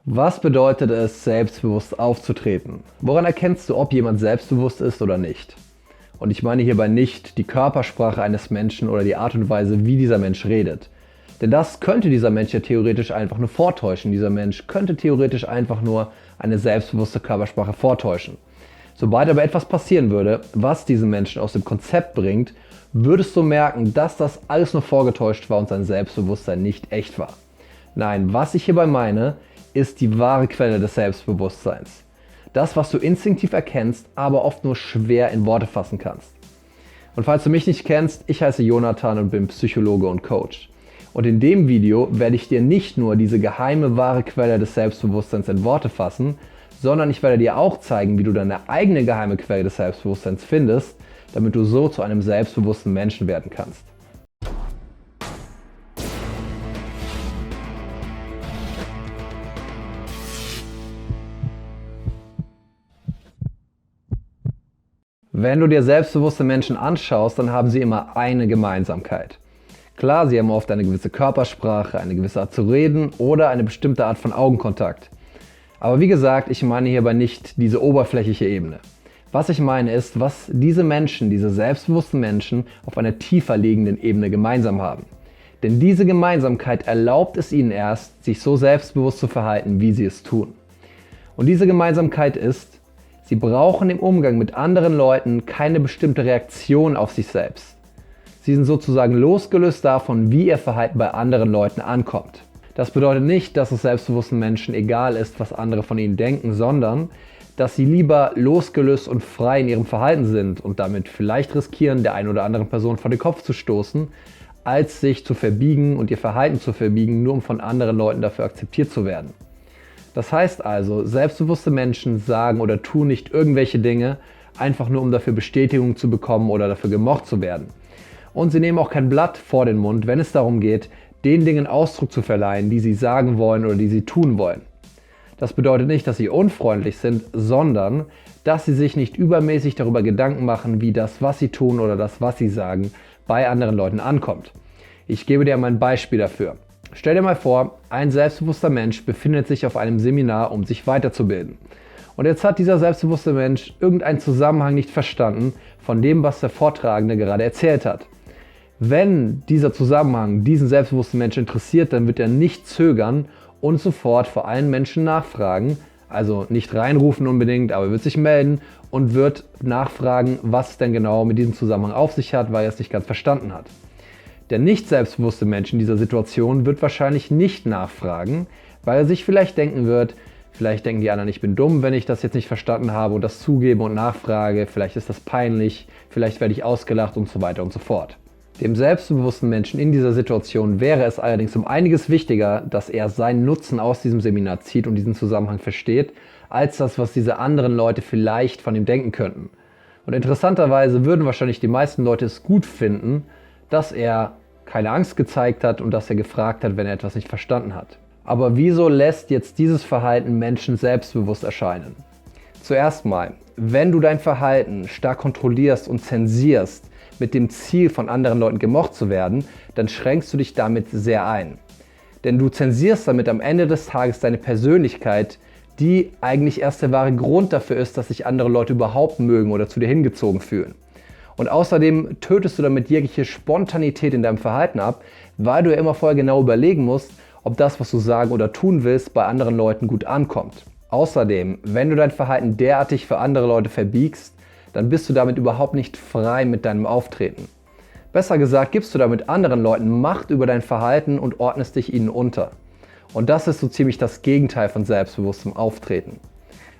Was bedeutet es, selbstbewusst aufzutreten? Woran erkennst du, ob jemand selbstbewusst ist oder nicht? Und ich meine hierbei nicht die Körpersprache eines Menschen oder die Art und Weise, wie dieser Mensch redet. Denn das könnte dieser Mensch ja theoretisch einfach nur vortäuschen. Dieser Mensch könnte theoretisch einfach nur eine selbstbewusste Körpersprache vortäuschen. Sobald aber etwas passieren würde, was diesen Menschen aus dem Konzept bringt, würdest du merken, dass das alles nur vorgetäuscht war und sein Selbstbewusstsein nicht echt war. Nein, was ich hierbei meine, ist die wahre Quelle des Selbstbewusstseins. Das, was du instinktiv erkennst, aber oft nur schwer in Worte fassen kannst. Und falls du mich nicht kennst, ich heiße Jonathan und bin Psychologe und Coach. Und in dem Video werde ich dir nicht nur diese geheime, wahre Quelle des Selbstbewusstseins in Worte fassen, sondern ich werde dir auch zeigen, wie du deine eigene geheime Quelle des Selbstbewusstseins findest, damit du so zu einem selbstbewussten Menschen werden kannst. Wenn du dir selbstbewusste Menschen anschaust, dann haben sie immer eine Gemeinsamkeit. Klar, sie haben oft eine gewisse Körpersprache, eine gewisse Art zu reden oder eine bestimmte Art von Augenkontakt. Aber wie gesagt, ich meine hierbei nicht diese oberflächliche Ebene. Was ich meine ist, was diese Menschen, diese selbstbewussten Menschen auf einer tieferliegenden Ebene gemeinsam haben. Denn diese Gemeinsamkeit erlaubt es ihnen erst, sich so selbstbewusst zu verhalten, wie sie es tun. Und diese Gemeinsamkeit ist, sie brauchen im Umgang mit anderen Leuten keine bestimmte Reaktion auf sich selbst. Sie sind sozusagen losgelöst davon, wie ihr Verhalten bei anderen Leuten ankommt. Das bedeutet nicht, dass es selbstbewussten Menschen egal ist, was andere von ihnen denken, sondern dass sie lieber losgelöst und frei in ihrem Verhalten sind und damit vielleicht riskieren, der einen oder anderen Person vor den Kopf zu stoßen, als sich zu verbiegen und ihr Verhalten zu verbiegen, nur um von anderen Leuten dafür akzeptiert zu werden. Das heißt also, selbstbewusste Menschen sagen oder tun nicht irgendwelche Dinge, einfach nur um dafür Bestätigung zu bekommen oder dafür gemocht zu werden. Und sie nehmen auch kein Blatt vor den Mund, wenn es darum geht, den Dingen Ausdruck zu verleihen, die sie sagen wollen oder die sie tun wollen. Das bedeutet nicht, dass sie unfreundlich sind, sondern dass sie sich nicht übermäßig darüber Gedanken machen, wie das, was sie tun oder das, was sie sagen, bei anderen Leuten ankommt. Ich gebe dir mal ein Beispiel dafür. Stell dir mal vor, ein selbstbewusster Mensch befindet sich auf einem Seminar, um sich weiterzubilden. Und jetzt hat dieser selbstbewusste Mensch irgendeinen Zusammenhang nicht verstanden von dem, was der Vortragende gerade erzählt hat. Wenn dieser Zusammenhang diesen selbstbewussten Menschen interessiert, dann wird er nicht zögern und sofort vor allen Menschen nachfragen, also nicht reinrufen unbedingt, aber er wird sich melden und wird nachfragen, was es denn genau mit diesem Zusammenhang auf sich hat, weil er es nicht ganz verstanden hat. Der nicht selbstbewusste Mensch in dieser Situation wird wahrscheinlich nicht nachfragen, weil er sich vielleicht denken wird, vielleicht denken die anderen, ich bin dumm, wenn ich das jetzt nicht verstanden habe und das zugebe und nachfrage, vielleicht ist das peinlich, vielleicht werde ich ausgelacht und so weiter und so fort. Dem selbstbewussten Menschen in dieser Situation wäre es allerdings um einiges wichtiger, dass er seinen Nutzen aus diesem Seminar zieht und diesen Zusammenhang versteht, als das, was diese anderen Leute vielleicht von ihm denken könnten. Und interessanterweise würden wahrscheinlich die meisten Leute es gut finden, dass er keine Angst gezeigt hat und dass er gefragt hat, wenn er etwas nicht verstanden hat. Aber wieso lässt jetzt dieses Verhalten Menschen selbstbewusst erscheinen? Zuerst mal, wenn du dein Verhalten stark kontrollierst und zensierst, mit dem Ziel, von anderen Leuten gemocht zu werden, dann schränkst du dich damit sehr ein. Denn du zensierst damit am Ende des Tages deine Persönlichkeit, die eigentlich erst der wahre Grund dafür ist, dass sich andere Leute überhaupt mögen oder zu dir hingezogen fühlen. Und außerdem tötest du damit jegliche Spontanität in deinem Verhalten ab, weil du ja immer vorher genau überlegen musst, ob das, was du sagen oder tun willst, bei anderen Leuten gut ankommt. Außerdem, wenn du dein Verhalten derartig für andere Leute verbiegst, dann bist du damit überhaupt nicht frei mit deinem Auftreten. Besser gesagt, gibst du damit anderen Leuten Macht über dein Verhalten und ordnest dich ihnen unter. Und das ist so ziemlich das Gegenteil von selbstbewusstem Auftreten.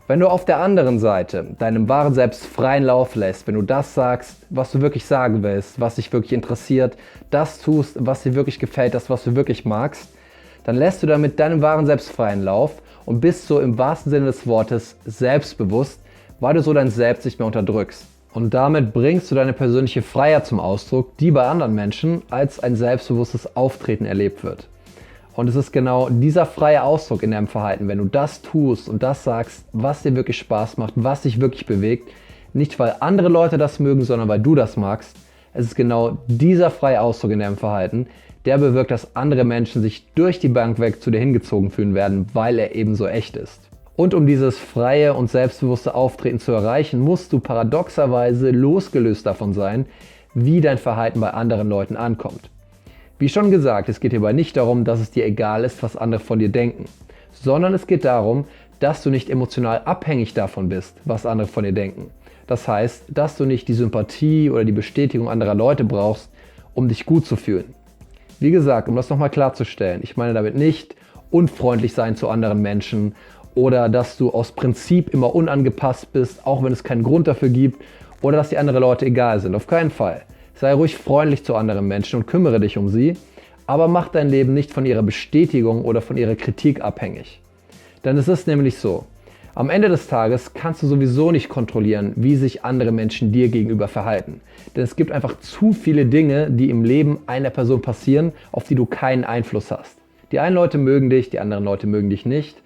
Wenn du auf der anderen Seite deinem wahren Selbst freien Lauf lässt, wenn du das sagst, was du wirklich sagen willst, was dich wirklich interessiert, das tust, was dir wirklich gefällt, das, was du wirklich magst, dann lässt du damit deinem wahren Selbst freien Lauf und bist so im wahrsten Sinne des Wortes selbstbewusst, weil du so dein Selbst nicht mehr unterdrückst. Und damit bringst du deine persönliche Freiheit zum Ausdruck, die bei anderen Menschen als ein selbstbewusstes Auftreten erlebt wird. Und es ist genau dieser freie Ausdruck in deinem Verhalten, wenn du das tust und das sagst, was dir wirklich Spaß macht, was dich wirklich bewegt, nicht weil andere Leute das mögen, sondern weil du das magst. Es ist genau dieser freie Ausdruck in deinem Verhalten, der bewirkt, dass andere Menschen sich durch die Bank weg zu dir hingezogen fühlen werden, weil er eben so echt ist. Und um dieses freie und selbstbewusste Auftreten zu erreichen, musst du paradoxerweise losgelöst davon sein, wie dein Verhalten bei anderen Leuten ankommt. Wie schon gesagt, es geht hierbei nicht darum, dass es dir egal ist, was andere von dir denken, sondern es geht darum, dass du nicht emotional abhängig davon bist, was andere von dir denken. Das heißt, dass du nicht die Sympathie oder die Bestätigung anderer Leute brauchst, um dich gut zu fühlen. Wie gesagt, um das nochmal klarzustellen, ich meine damit nicht unfreundlich sein zu anderen Menschen oder dass du aus Prinzip immer unangepasst bist, auch wenn es keinen Grund dafür gibt, oder dass die anderen Leute egal sind. Auf keinen Fall. Sei ruhig freundlich zu anderen Menschen und kümmere dich um sie, aber mach dein Leben nicht von ihrer Bestätigung oder von ihrer Kritik abhängig. Denn es ist nämlich so, am Ende des Tages kannst du sowieso nicht kontrollieren, wie sich andere Menschen dir gegenüber verhalten. Denn es gibt einfach zu viele Dinge, die im Leben einer Person passieren, auf die du keinen Einfluss hast. Die einen Leute mögen dich, die anderen Leute mögen dich nicht.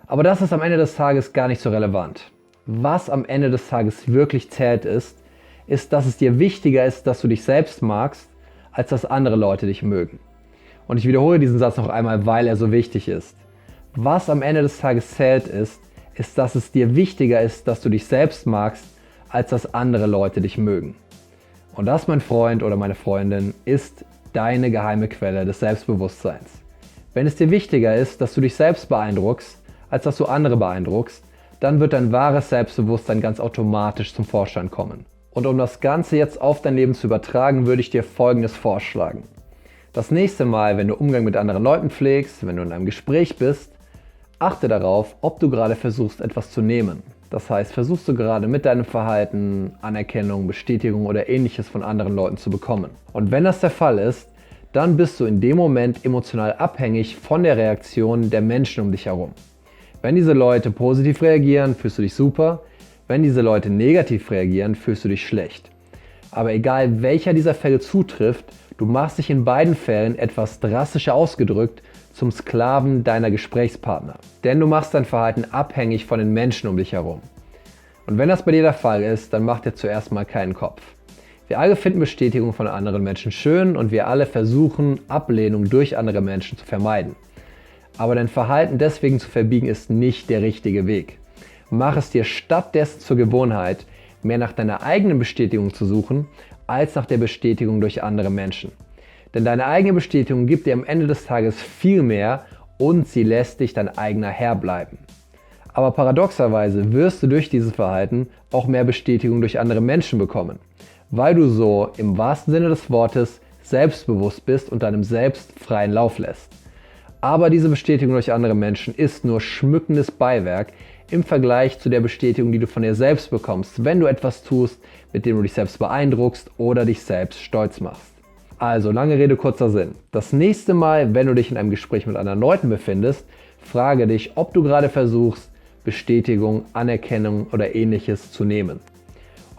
Aber das ist am Ende des Tages gar nicht so relevant. Was am Ende des Tages wirklich zählt ist, dass es dir wichtiger ist, dass du dich selbst magst, als dass andere Leute dich mögen. Und ich wiederhole diesen Satz noch einmal, weil er so wichtig ist. Was am Ende des Tages zählt ist, dass es dir wichtiger ist, dass du dich selbst magst, als dass andere Leute dich mögen. Und das, mein Freund oder meine Freundin, ist deine geheime Quelle des Selbstbewusstseins. Wenn es dir wichtiger ist, dass du dich selbst beeindruckst, als dass du andere beeindruckst, dann wird dein wahres Selbstbewusstsein ganz automatisch zum Vorschein kommen. Und um das Ganze jetzt auf dein Leben zu übertragen, würde ich dir Folgendes vorschlagen. Das nächste Mal, wenn du Umgang mit anderen Leuten pflegst, wenn du in einem Gespräch bist, achte darauf, ob du gerade versuchst, etwas zu nehmen. Das heißt, versuchst du gerade mit deinem Verhalten Anerkennung, Bestätigung oder ähnliches von anderen Leuten zu bekommen. Und wenn das der Fall ist, dann bist du in dem Moment emotional abhängig von der Reaktion der Menschen um dich herum. Wenn diese Leute positiv reagieren, fühlst du dich super. Wenn diese Leute negativ reagieren, fühlst du dich schlecht. Aber egal welcher dieser Fälle zutrifft, du machst dich in beiden Fällen etwas drastischer ausgedrückt zum Sklaven deiner Gesprächspartner. Denn du machst dein Verhalten abhängig von den Menschen um dich herum. Und wenn das bei dir der Fall ist, dann mach dir zuerst mal keinen Kopf. Wir alle finden Bestätigung von anderen Menschen schön und wir alle versuchen, Ablehnung durch andere Menschen zu vermeiden. Aber dein Verhalten deswegen zu verbiegen ist nicht der richtige Weg. Mach es dir stattdessen zur Gewohnheit, mehr nach deiner eigenen Bestätigung zu suchen, als nach der Bestätigung durch andere Menschen. Denn deine eigene Bestätigung gibt dir am Ende des Tages viel mehr und sie lässt dich dein eigener Herr bleiben. Aber paradoxerweise wirst du durch dieses Verhalten auch mehr Bestätigung durch andere Menschen bekommen, weil du so im wahrsten Sinne des Wortes selbstbewusst bist und deinem Selbst freien Lauf lässt. Aber diese Bestätigung durch andere Menschen ist nur schmückendes Beiwerk im Vergleich zu der Bestätigung, die du von dir selbst bekommst, wenn du etwas tust, mit dem du dich selbst beeindruckst oder dich selbst stolz machst. Also, lange Rede, kurzer Sinn. Das nächste Mal, wenn du dich in einem Gespräch mit anderen Leuten befindest, frage dich, ob du gerade versuchst, Bestätigung, Anerkennung oder ähnliches zu nehmen.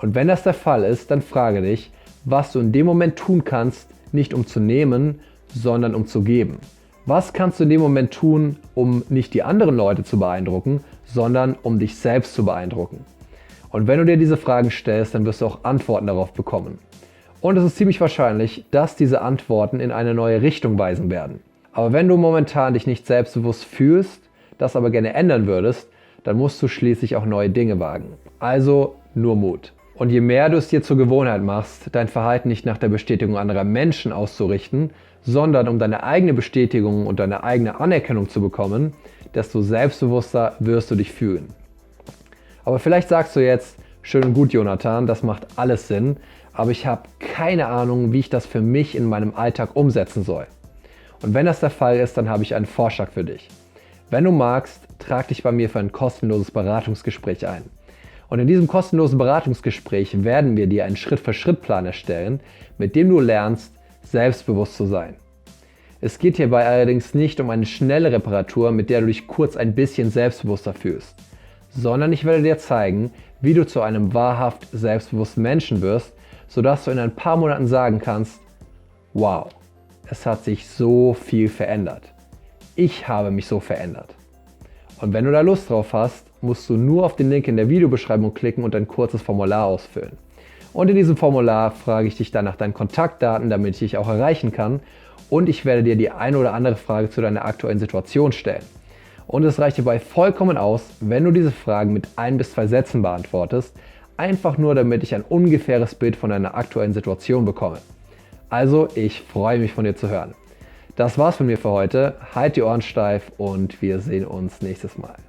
Und wenn das der Fall ist, dann frage dich, was du in dem Moment tun kannst, nicht um zu nehmen, sondern um zu geben. Was kannst du in dem Moment tun, um nicht die anderen Leute zu beeindrucken, sondern um dich selbst zu beeindrucken? Und wenn du dir diese Fragen stellst, dann wirst du auch Antworten darauf bekommen. Und es ist ziemlich wahrscheinlich, dass diese Antworten in eine neue Richtung weisen werden. Aber wenn du momentan dich nicht selbstbewusst fühlst, das aber gerne ändern würdest, dann musst du schließlich auch neue Dinge wagen. Also nur Mut. Und je mehr du es dir zur Gewohnheit machst, dein Verhalten nicht nach der Bestätigung anderer Menschen auszurichten, sondern um deine eigene Bestätigung und deine eigene Anerkennung zu bekommen, desto selbstbewusster wirst du dich fühlen. Aber vielleicht sagst du jetzt, schön und gut, Jonathan, das macht alles Sinn, aber ich habe keine Ahnung, wie ich das für mich in meinem Alltag umsetzen soll. Und wenn das der Fall ist, dann habe ich einen Vorschlag für dich. Wenn du magst, trag dich bei mir für ein kostenloses Beratungsgespräch ein. Und in diesem kostenlosen Beratungsgespräch werden wir dir einen Schritt-für-Schritt-Plan erstellen, mit dem du lernst, selbstbewusst zu sein. Es geht hierbei allerdings nicht um eine schnelle Reparatur, mit der du dich kurz ein bisschen selbstbewusster fühlst, sondern ich werde dir zeigen, wie du zu einem wahrhaft selbstbewussten Menschen wirst, sodass du in ein paar Monaten sagen kannst, wow, es hat sich so viel verändert. Ich habe mich so verändert. Und wenn du da Lust drauf hast, musst du nur auf den Link in der Videobeschreibung klicken und ein kurzes Formular ausfüllen. Und in diesem Formular frage ich dich dann nach deinen Kontaktdaten, damit ich dich auch erreichen kann und ich werde dir die eine oder andere Frage zu deiner aktuellen Situation stellen. Und es reicht hierbei vollkommen aus, wenn du diese Fragen mit 1 bis 2 Sätzen beantwortest, einfach nur damit ich ein ungefähres Bild von deiner aktuellen Situation bekomme. Also, ich freue mich von dir zu hören. Das war's von mir für heute. Halt die Ohren steif und wir sehen uns nächstes Mal.